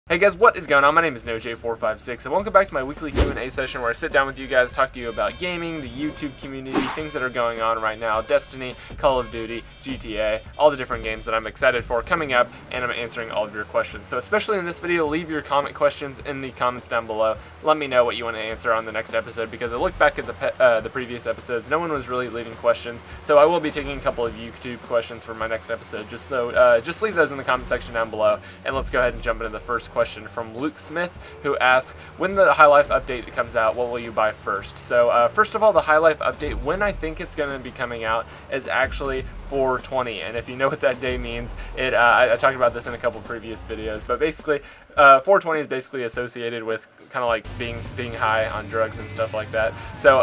Hey guys, what is going on? My name is NoJ456 and welcome back to my weekly Q&A session where I sit down with you guys, talk to you about gaming, the YouTube community, things that are going on right now, Destiny, Call of Duty, GTA, all the different games that I'm excited for coming up, and I'm answering all of your questions. So especially in this video, leave your comment questions in the comments down below. Let me know what you want to answer on the next episode, because I looked back at the previous episodes, no one was really leaving questions, so I will be taking a couple of YouTube questions for my next episode. Just leave those in the comment section down below, and let's go ahead and jump into the first question from Luke Smith, who asks, when the High Life update comes out, what will you buy first? So first of all, the High Life update, when I think it's going to be coming out, is actually 420, and if you know what that day means, I talked about this in a couple previous videos, but basically 420 is basically associated with kind of like being high on drugs and stuff like that. So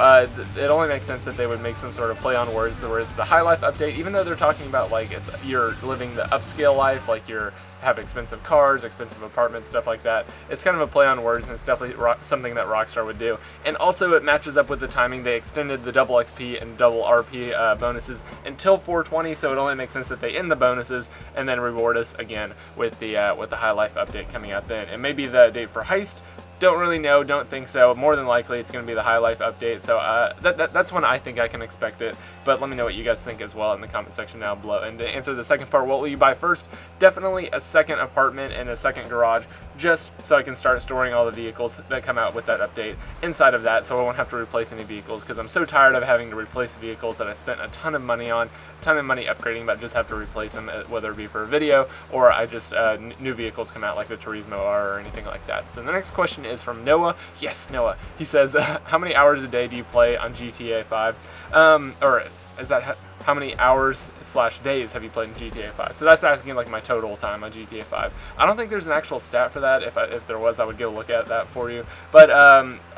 it only makes sense that they would make some sort of play on words, whereas the High Life update, even though they're talking about like you're living the upscale life, like you're have expensive cars, expensive apartments, stuff like that. It's kind of a play on words, and it's definitely something that Rockstar would do. And also it matches up with the timing. They extended the double XP and double RP bonuses until 420, so it only makes sense that they end the bonuses and then reward us again with the High Life update coming out then. And maybe the date for Heist, don't really know, don't think so. More than likely it's going to be the High Life update, so that's when I think I can expect it. But let me know what you guys think as well in the comment section down below. And to answer the second part, what will you buy first? Definitely a second apartment and a second garage, just so I can start storing all the vehicles that come out with that update inside of that, so I won't have to replace any vehicles, because I'm so tired of having to replace vehicles that I spent a ton of money on, a ton of money upgrading, but just have to replace them, whether it be for a video or I just new vehicles come out like the Turismo R or anything like that. So the next question is from Noah. Yes, Noah. He says, how many hours a day do you play on GTA 5? Or is that how many hours / days have you played in GTA 5? So that's asking like my total time on GTA 5. I don't think there's an actual stat for that. If there was, I would go look at that for you. But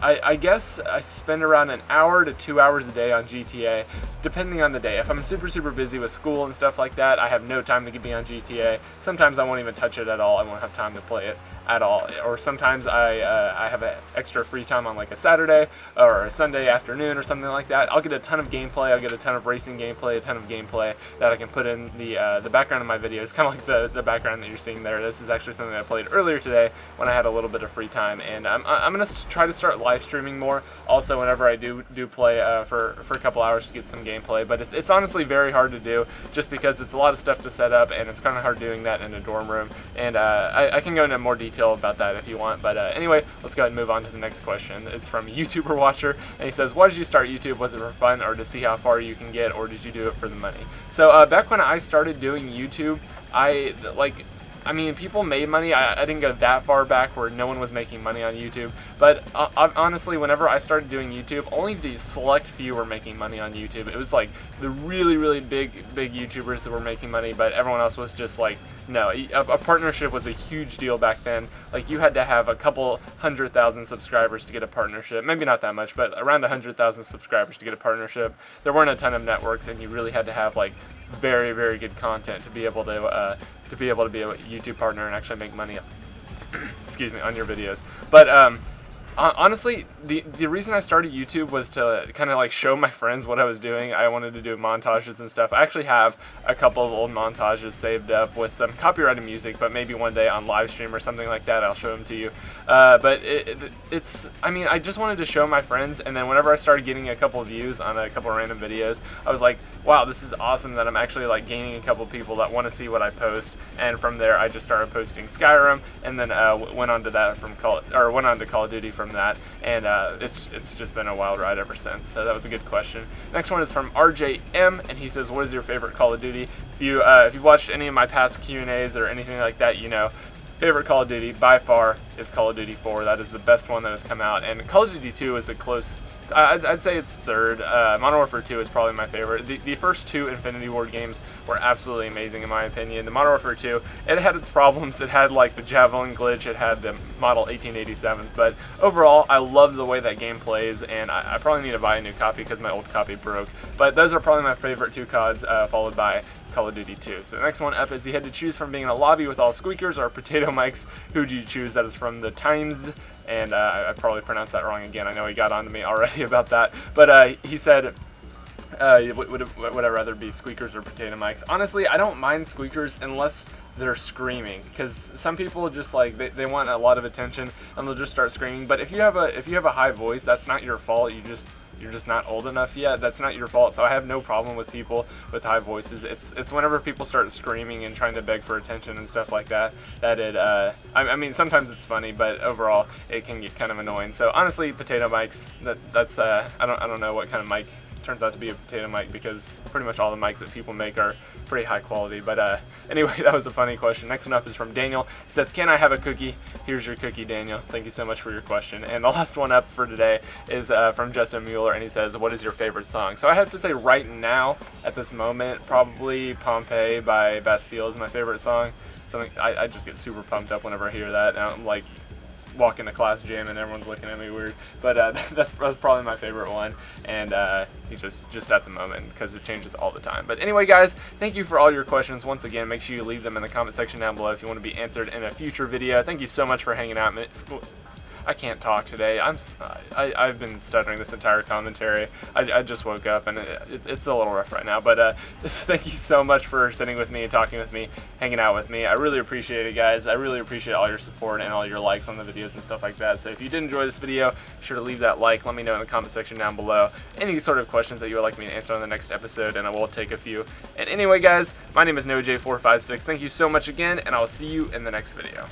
I guess I spend around an hour to 2 hours a day on GTA, depending on the day. If I'm super busy with school and stuff like that, I have no time to be on GTA. Sometimes I won't even touch it at all. I won't have time to play it at all. Or sometimes I have an extra free time on like a Saturday or a Sunday afternoon or something like that. I'll get a ton of gameplay. I'll get a ton of racing gameplay, a ton of gameplay that I can put in the background of my videos, kind of like the background that you're seeing there. This is actually something that I played earlier today when I had a little bit of free time, and I'm gonna try to start live streaming more. Also, whenever I do play for a couple hours to get some gameplay, but it's honestly very hard to do just because it's a lot of stuff to set up, and it's kind of hard doing that in a dorm room. And I can go into more detail about that if you want, but anyway, let's go ahead and move on to the next question. It's from YouTuber Watcher, and he says, why did you start YouTube? Was it for fun or to see how far you can get, or did you do it for the money? So back when I started doing YouTube, I mean, people made money. I didn't go that far back where no one was making money on YouTube, but honestly, whenever I started doing YouTube, only the select few were making money on YouTube. It was like the really big YouTubers that were making money, but everyone else was just like, no. A partnership was a huge deal back then. Like, you had to have a couple 100,000 subscribers to get a partnership. Maybe not that much, but around 100,000 subscribers to get a partnership. There weren't a ton of networks, and you really had to have like very good content to be able to be a YouTube partner and actually make money excuse me, on your videos. But honestly, the reason I started YouTube was to kind of like show my friends what I was doing. I wanted to do montages and stuff. I actually have a couple of old montages saved up with some copyrighted music, but maybe one day on live stream or something like that I'll show them to you. But I mean, I just wanted to show my friends, and then whenever I started getting a couple of views on a couple of random videos, I was like, wow, this is awesome that I'm actually like gaining a couple people that want to see what I post. And from there, I just started posting Skyrim, and then went on to Call of Duty from that, and it's just been a wild ride ever since. So that was a good question. Next one is from RJM, and he says, what is your favorite Call of Duty? If you've watched any of my past Q&As or anything like that, you know, favorite Call of Duty by far is Call of Duty 4. That is the best one that has come out, and Call of Duty 2 is a close, I'd say it's third. Modern Warfare 2 is probably my favorite. The first two Infinity Ward games were absolutely amazing in my opinion. The Modern Warfare 2, it had its problems. It had like the Javelin glitch, it had the Model 1887s, but overall I love the way that game plays, and I probably need to buy a new copy because my old copy broke. But those are probably my favorite two CODs, followed by Call of Duty 2. So the next one up is, you had to choose from being in a lobby with all squeakers or potato mics. Who do you choose? That is from the Times, and I probably pronounced that wrong again. I know he got on to me already about that, but he said, would I rather be squeakers or potato mics? Honestly, I don't mind squeakers unless they're screaming, because some people just like they want a lot of attention and they'll just start screaming. But if you have a high voice, that's not your fault. You're just not old enough yet. That's not your fault. So I have no problem with people with high voices. It's whenever people start screaming and trying to beg for attention and stuff like that it I mean, sometimes it's funny, but overall it can get kind of annoying. So honestly, potato mics, that's I don't know what kind of mic turns out to be a potato mic, because pretty much all the mics that people make are pretty high quality. But anyway, that was a funny question. Next one up is from Daniel. He says, can I have a cookie? Here's your cookie, Daniel. Thank you so much for your question. And the last one up for today is from Justin Mueller, and he says, what is your favorite song? So I have to say right now, at this moment, probably Pompeii by Bastille is my favorite song. Something I just get super pumped up whenever I hear that. And I'm like walking to class jamming and everyone's looking at me weird, but that's probably my favorite one, and just at the moment, because it changes all the time. But anyway, guys, thank you for all your questions. Once again, make sure you leave them in the comment section down below if you want to be answered in a future video. Thank you so much for hanging out. I can't talk today. I've been stuttering this entire commentary. I just woke up, and it's a little rough right now. But thank you so much for sitting with me and talking with me, hanging out with me. I really appreciate it, guys. I really appreciate all your support and all your likes on the videos and stuff like that. So if you did enjoy this video, be sure to leave that like. Let me know in the comment section down below any sort of questions that you would like me to answer on the next episode, and I will take a few. And anyway, guys, my name is NoahJ456. Thank you so much again, and I will see you in the next video.